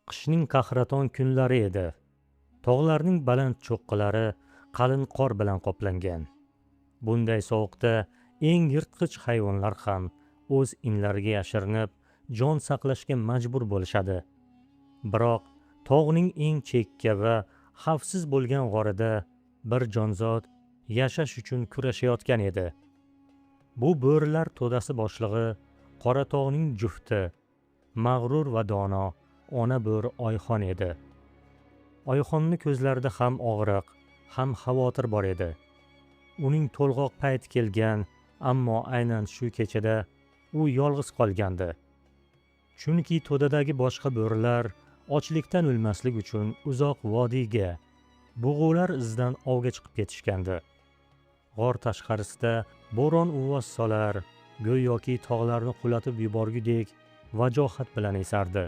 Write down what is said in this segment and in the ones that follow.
Qishning qahraton kunlari edi. Tog'larning baland cho'qqilari qalin qor bilan qoplangan. Bunday sovuqda eng yirtqich hayvonlar ham o'z inlariga yashirinib, jon saqlashga majbur bo'lishadi. Biroq tog'ning eng chekka va xavfsiz bo'lgan g'orida bir jonzot yashash uchun kurashayotgan edi. Bu bo'rilar to'dasi boshlig'i Qora tog'ning jufti, mag'rur va dono ona bo'ri Oyxon edi. Oyxonni ko'zlarida ham og'riq, ham xavotir bor edi. Uning to'lg'oq payti kelgan, ammo aynan shu kechada u yolg'iz qolgandi. Chunki to'dadagi boshqa bo'rilar ochlikdan o'lmaslik uchun uzoq vodiyga, bug'ular izidan ovga chiqib ketishgandi. G'or tashqarisida bo'ron uvvos solar, go'yoki tog'larni qulatib yuborgudek vajohat bilan esardi.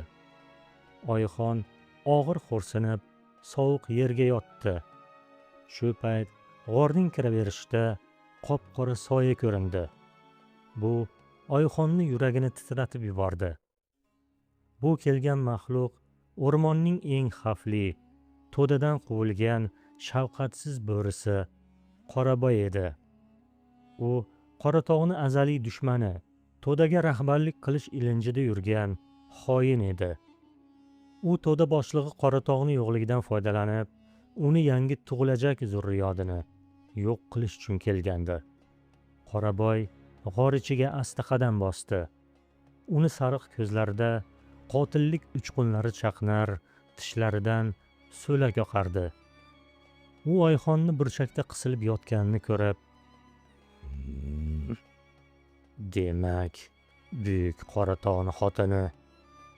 Oyxon og'ir xo'rsinib, sovuq yerga yotdi. Shu payt g'orning kiraverishida qop-qora soya ko'rindi. Bu Oyxonni yuragini titratib yubordi. Bu kelgan maxluq o'rmonning eng xavfli, to'dadan quvilgan shafqatsiz bo'risi Qoraboy edi. U Qoratog'ning azaliy dushmani, to'daga rahbarlik qilish ilinjida yurgan xoin edi. U to'da boshlig'i Qoratog'ning yo'qligidan foydalanib, uni yangi tug'ilajak zurriyodini yo'q qilish uchun kelgandi. Qoraboy g'or ichiga asta qadam bosdi. Uni sariq ko'zlarida qotillik uchqunlari chaqnar, tishlaridan so'lak oqardi. U Oyxonni burchakda qisilib yotganini ko'rib, demak, buyuk Qoratog'ning xotini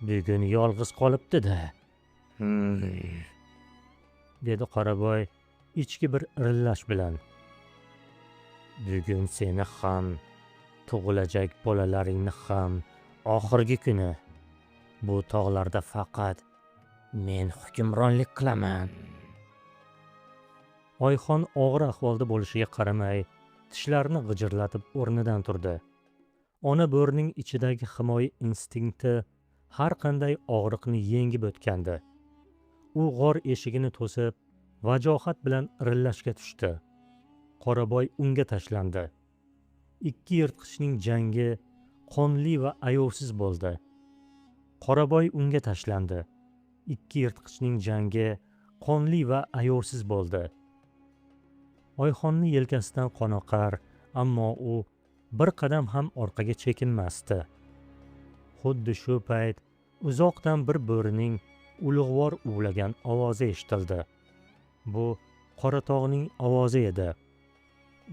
bugun yolg'iz qolibdi-da, dedi Qoraboy ichki bir irillash bilan. Bugun seni ham, tug'ilajak bolalaringni ham oxirgi kuni bu tog'larda faqat men hukmronlik qilaman. Oyxon og'ir ahvolda bo'lishiga qaramay, tishlarini g'ijirlatib o'rnidan turdi. Ona bo'rining ichidagi himoya instinkti har qanday og'riqni yengib o'tgandi. U g'or eshigini to'sib, vajohat bilan irillashga tushdi. Qoraboy unga tashlandi. Ikki yirtqichning jangi qonli va ayovsiz bo'ldi. Qoraboy unga tashlandi. Ikki yirtqichning jangi qonli va ayovsiz bo'ldi. Oyxonni yelkasidan qon oqar, ammo u bir qadam ham orqaga chekinmasdi. Xuddi shu payt uzoqdan bir bo'rining ulug'vor uvlagan ovozi eshitildi. Bu Qoratog'ning ovozi edi.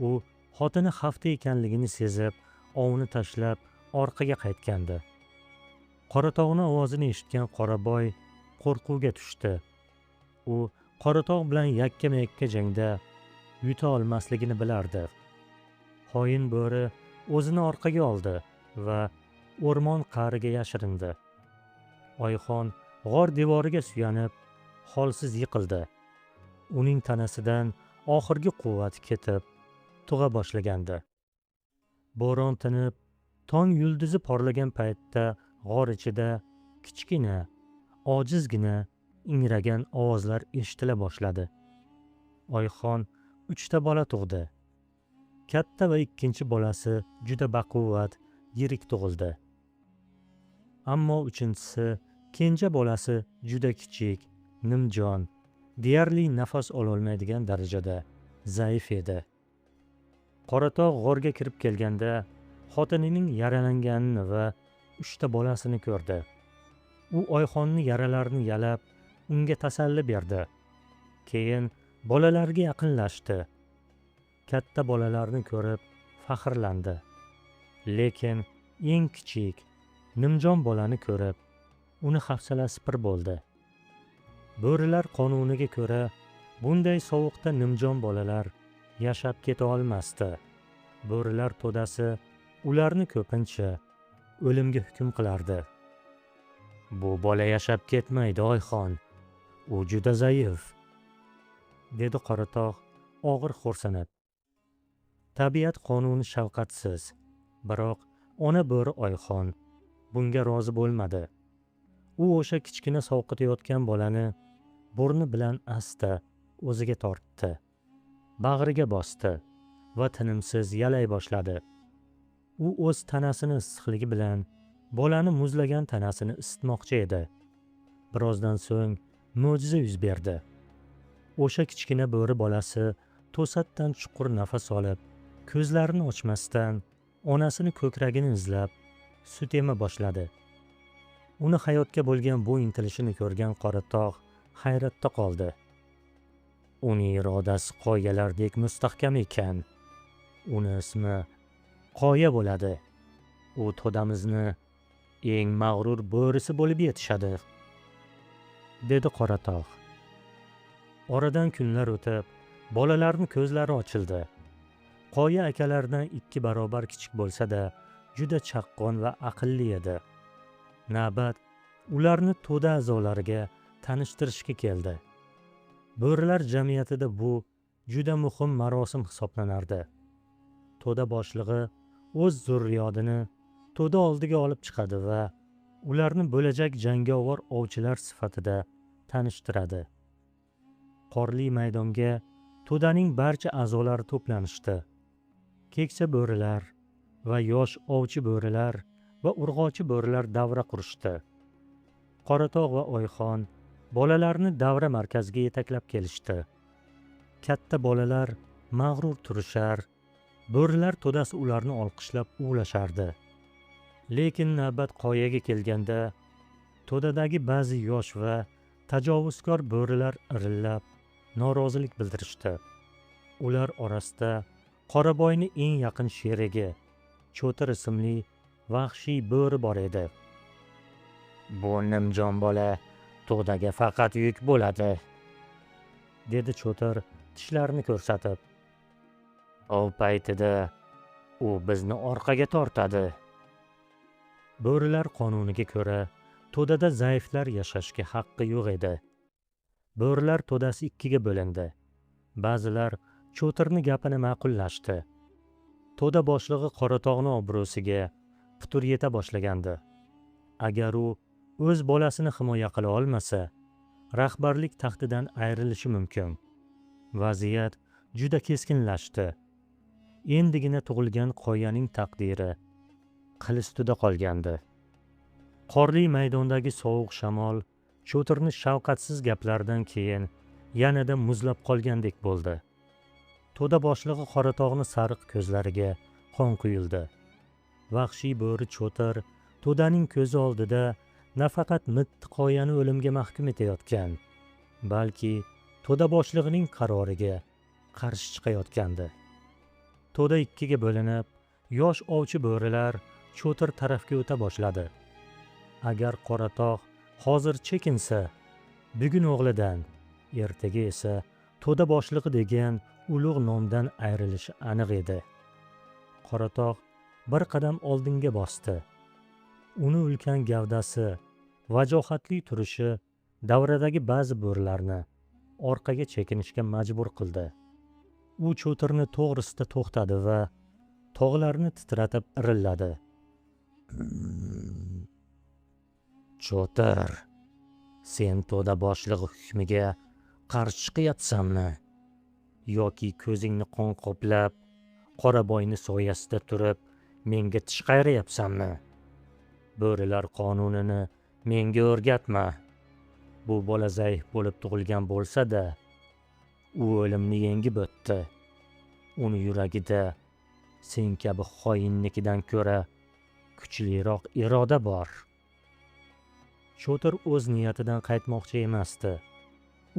U xotini xavfda ekanligini sezib, ovni tashlab orqaga qaytgandi. Qoratog'ning ovozini eshitgan Qoraboy qo'rquvga tushdi. U Qoratog' bilan yakkama-yakka jangda yuta olmasligini bilardi. Xoin bo'ri o'zini orqaga oldi va o'rmon qa'riga yashirindi. Oyxon g'or devoriga suyanib, holsiz yiqildi. Uning tanasidan oxirgi quvvati ketib, tug'a boshlagandi. Bo'ron tinib, tong yulduzi porlagan paytda g'or ichida kichkina, ojizgina ingragan ovozlar eshitila boshladi. Oyxon 3ta bola tug'di. Katta va ikkinchi bolasi juda baquvvat, yirik tug'ildi. Ammo uchinchisi, kenja bolasi juda kichik, nimjon, deyarli nafas ololmaydigan darajada zaif edi. Qoratog' g'orga kirib kelganda xotinining yaralanganini va 3ta bolasini ko'rdi. U Oyxonni yaralarini yalab, unga tasalli berdi. Keyin bolalarga yaqinlashdi. Katta bolalarni ko'rib faxrlandi. Lekin eng kichik, nimjon bolani ko'rib, uni hafsalasi pir bo'ldi. Bo'rilar qonuniga ko'ra, bunday sovuqda nimjon bolalar yashab keta olmasdi. Bo'rilar to'dasi ularni ko'pincha o'limga hukm qilardi. Bu bola yashab ketmaydi, Oyxon. U juda zaif, dedi Qoratog' og'ir xo'rsinib. Tabiat qonuni shafqatsiz, biroq ona bo'ri Oyxon bunga rozi bo'lmadi. u o'sha kichkina sovqotayotgan bolani burni bilan asta o'ziga tortdi, bag'riga bosdi va tinimsiz yalay boshladi. U o'z tanasini issiqligi bilan bolani muzlagan tanasini isitmoqchi edi. Birozdan so'ng mo'jiza yuz berdi. O'sha kichkina bo'ri bolasi to'satdan chuqur nafas olib, ko'zlarini ochmasdan onasini ko'kragini izlab sut ema boshladi. Uni hayotga bo'lgan bu intilishini ko'rgan Qoratog' hayratda qoldi. Uning irodasi qoyalardek mustahkam ekan. Uni ismi Qoya bo'ladi. U to'damizni eng mag'rur bo'risi bo'lib yetishadi, dedi Qoratog'. Oradan kunlar o'tib, bolalarning ko'zlari ochildi. Qoya akalaridan 2 barobar kichik bo'lsa-da, juda chaqqon va aqlli edi. Navbat ularni to'da a'zolariga tanishtirishga keldi. Bo'rilar jamiyatida bu juda muhim marosim hisoblanardi. To'da boshlig'i o'z zurriyodini to'da oldiga olib chiqadi va ularni bo'lajak jangovar ovchilar sifatida tanishtiradi. Qorli maydonga to'daning barcha a'zolari to'planishdi. Keksa bo'rilar va yosh ovchi bo'rilar va urg'ochi bo'rilar davra qurishdi. Qoratog' va Oyxon bolalarni davra markaziga yetaklab kelishdi. Katta bolalar mag'rur turishar, bo'rilar to'dasi ularni olqishlab uvlashardi. Lekin navbat Qoyaga kelganda to'dadagi ba'zi yosh va tajovuzkor bo'rilar irillab norozilik bildirishdi. Ular orasida Qoraboyning eng yaqin sherigi Cho'tir ismli vahshiy bo'ri bor edi. Bu nimjon bola to'daga faqat yuk bo'ladi, dedi Cho'tir tishlarini ko'rsatib. Ov paytida u bizni orqaga tortadi. Bo'rilar qonuniga ko'ra to'dada zaiflar yashashga haqqi yo'q edi. Bo'rilar to'dasi 2ga bo'lindi. Ba'zilar Cho'tirni gapini ma'qullashdi. To'da boshlig'i Qoratog'ning obro'siga putur yeta boshlagandi. Agar u o'z bolasini himoya qila olmasa, rahbarlik taxtidan ayrilishi mumkin. Vaziyat juda keskinlashdi. Endigina tug'ilgan Qoyaning taqdiri qil ustida qolgandi. Qorli maydondagi sovuq shamol Cho'tirni shafqatsiz gaplaridan keyin yanada muzlab qolgandek bo'ldi. To'da boshlig'i Qoratog'ning sariq ko'zlariga qon quyildi. Vahshiy bo'ri Cho'tir to'daning ko'zi oldida nafaqat mitti Qoyani o'limga mahkum etayotgan, balki to'da boshlig'ining qaroriga qarshi chiqayotgandi. To'da 2ga bo'linib, yosh ovchi bo'rilar Cho'tir tarafga o'ta boshladi. Agar Qoratog' hozir chekinsa, bugun o'g'lidan, ertaga esa to'da boshlig'i degan ulug' nomdan ayrilishi aniq edi. Qoratog' bir qadam oldinga bosdi. Uni ulkan gavdasi, vajohatli turishi davradagi ba'zi bo'rilarni orqaga chekinishga majbur qildi. U Cho'tirni to'g'risida to'xtadi va tog'larni titratib irilladi. Cho'tir, sen to'da boshlig'i hukmiga qarshi chiqayapsanmi? Yoki ko'zingni qon qoplab, Qoraboyni soyasida turib, menga tish qayrayapsanmi? Bo'rilar qonunini menga o'rgatma. Bu bola zaif bo'lib tug'ilgan bo'lsa-da, u o'limni yengib o'tdi. Uni yuragida sen kabi xoinnikidan ko'ra kuchliroq iroda bor. Cho'tir o'z niyatidan qaytmoqchi emasdi.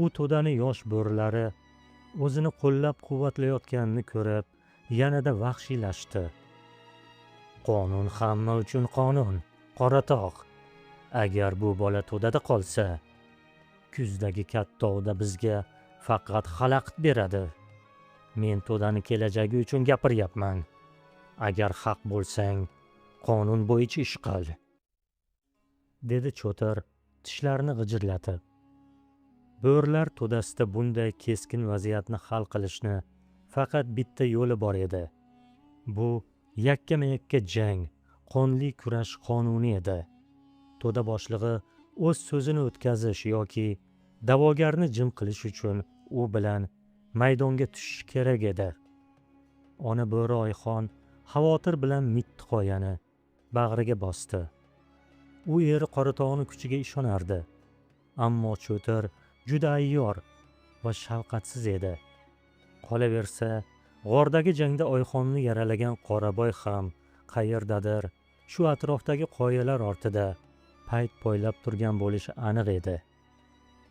U to'dani yosh bo'rilari o'zini qo'llab-quvvatlayotganini ko'rib, yanada vahshiylashdi. Qonun hamma uchun qonun, Qoratog'. Agar bu bola to'dada qolsa, kuzdagi katta ovda bizga faqat xalaqit beradi. Men to'dani kelajagi uchun gapiryapman. Agar haq bo'lsang, qonun bo'yicha ish qil, dedi Cho'tir tishlarini g'ijirlatib. Bo'rilar to'dasida bunday keskin vaziyatni hal qilishni faqat bitta yo'li bor edi. Bu yakkama-yakka jang, qonli kurash qonuni edi. To'da boshlig'i o'z so'zini o'tkazish yoki da'vogarni jim qilish uchun u bilan maydonga tushish kerak edi. Ona bo'ri Oyxon xavotir bilan mitti qoyani bag'riga bosdi. U eri Qoratog'ning kuchiga ishonardi, ammo Cho'tir juda ayyor va shafqatsiz edi. Qolaversa, g'ordagi jangda Oyxonni yaralagan Qoraboy ham qayerdadir shu atrofdagi qoyalar ortida payt poylab turgan bo'lishi aniq edi.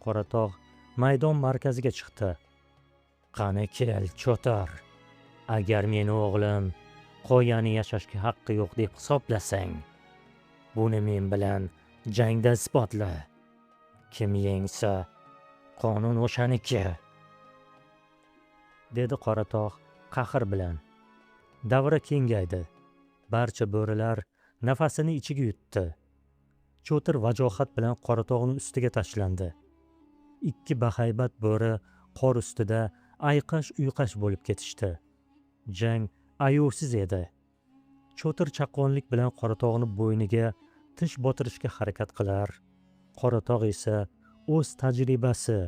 Qoratog' maydon markaziga chiqdi. "Qani kel, Cho'tir. Agar meni o'g'lim qoyani yashashga haqqi yo'q deb hisoblasang, buni men bilan jangda isbotla. Kim yengsa, qonun o'shaniki", dedi Qoratog' qahr bilan. Davra kengaydi. Barcha bo'rilar nafasini ichiga yutdi. Cho'tir vajohat bilan Qoratog'ning ustiga tashlandi. Ikki bahaybat bo'ri qor ustida ayqash-uyqash bo'lib ketishdi. Jang ayovsiz edi. Cho'tir chaqqonlik bilan Qoratog'ni bo'yniga tish botirishga harakat qilar. Qoratog' esa o'z tajribasi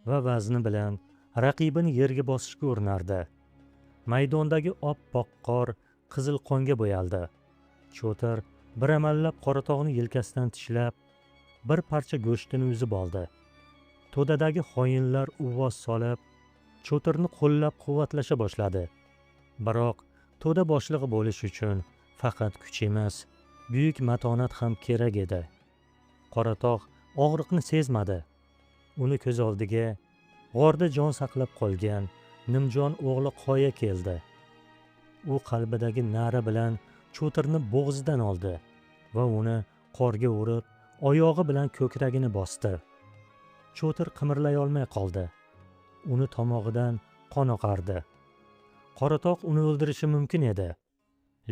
va vazni bilan raqibini yerga bosishga urinardi. Maydondagi oppoq qor qizil qonga bo'yaldi. Cho'tir bir amallab Qoratog'ni yelkasidan tishlab, bir parcha go'shtini uzib oldi. To'dadagi xoinlar uvvos solib, Cho'tirni qo'llab-quvvatlasha boshladi. Biroq to'da boshlig'i bo'lish uchun faqat kuch emas, buyuk matonat ham kerak edi. Qoratog' og'riqni sezmadi. Uni ko'z oldiga g'orda jon saqlab qolgan Nimjon o'g'li Qoya keldi. U qalbidagi na'ra bilan Cho'tirni bo'g'zidan oldi va uni qorga urib, oyog'i bilan ko'kragini bosdi. Cho'tir qimirlay olmay qoldi. Uni tomog'idan qon oqardi. Qoratog' uni o'ldirishi mumkin edi,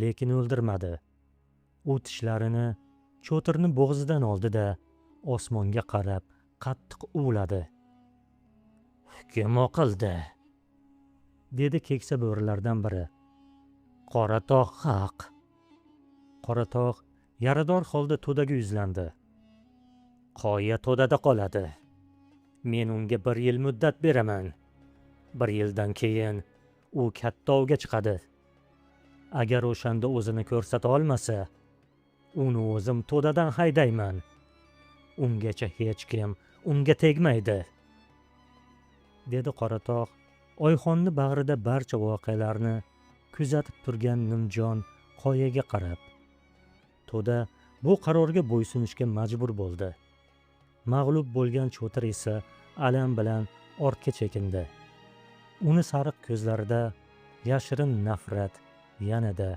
lekin o'ldirmadi. U tishlarini Cho'tirni bo'g'zidan oldi-da, osmonga qarab qattiq uvladi. "Hukm o'qildi", dedi keksa bo'rilardan biri. "Qoratog' haq." Qoratog' yarador holda to'daga yuzlandi. "Qoya to'dada qoladi. Men unga 1 yil muddat beraman. 1 yildan keyin u katta ovga chiqadi. Agar o'shanda o'zini ko'rsata olmasa, uni o'zim to'dadan haydayman. Ungacha hech kim unga tegmaydi", dedi Qoratog' Oyxonni bag'rida barcha voqealarni kuzatib turgan Nimjon Qoyaga qarab. To'da bu qarorga bo'ysunishga majbur bo'ldi. Mag'lub bo'lgan Cho'tir esa alam bilan ortga chekindi. Uni sariq ko'zlarida yashirin nafrat yanada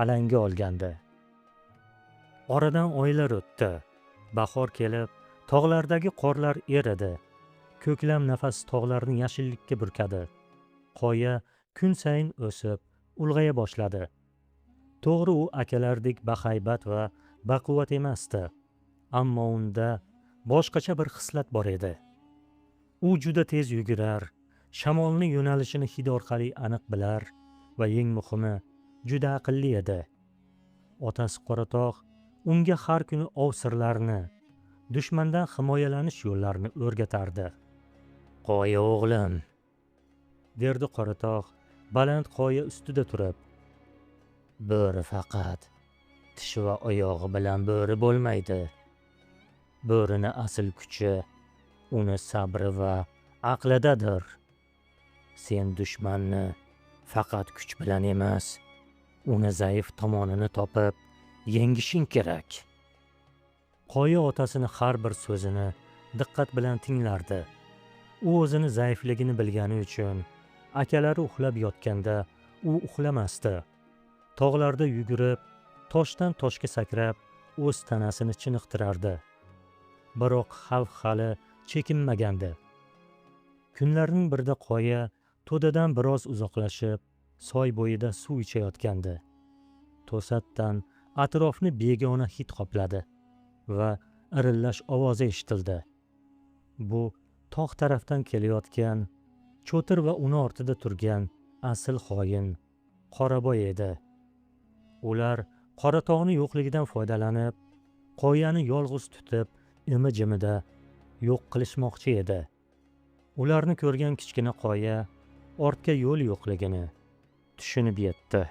alanga olgandi. Oradan oylar o'tdi. Bahor kelib, tog'lardagi qorlar eridi. Ko'klam nafas tog'larni yashillikka burkadi. Qoya kun sayin o'sib, ulg'aya boshladi. To'g'ri, u akalardek bahaybat va baquvvat emasdi, ammo unda boshqacha bir xislat bor edi. U juda tez yugurar, shamolning yo'nalishini hid orqali aniq bilar va eng muhimi, juda aqlli edi. Otasi Qoratog' unga har kuni ov sirlarini, dushmandan himoyalanish yo'llarini o'rgatardi. "Qoya o'g'lim", derdi Qoratog' baland qoya ustida turib. "Bo'ri faqat tishi va oyog'i bilan bo'ri bo'lmaydi. Bo'rini asl kuchi uni sabri va aqlidadir. Sen dushmanni faqat kuch bilan emas, uni zaif tomonini topib yengishing kerak." Qoya otasini har bir so'zini diqqat bilan tinglardi. U o'zini zaifligini bilgani uchun akalari uxlab yotganda u uxlamasdi. Tog'larda yugurib, toshdan toshga sakrab, o'z tanasini chiniqtirardi. Biroq xavf hali chekinmagandi. Kunlarning birida Qoya to'dadan biroz uzoqlashib, soy bo'yida suv ichayotgandi. To'satdan atrofni begona hid qopladi va irillash ovozi eshitildi. Bu tog' tarafdan kelayotgan Cho'tir va uni ortida turgan asl xoin Qoraboy edi. Ular Qoratog'ning yo'qligidan foydalanib, Qoyani yolg'iz tutib, imi-jimida yo'q qilishmoqchi edi. Ularni ko'rgan kichkina qoya ortga yo'l yo'qligini tushunib yetdi.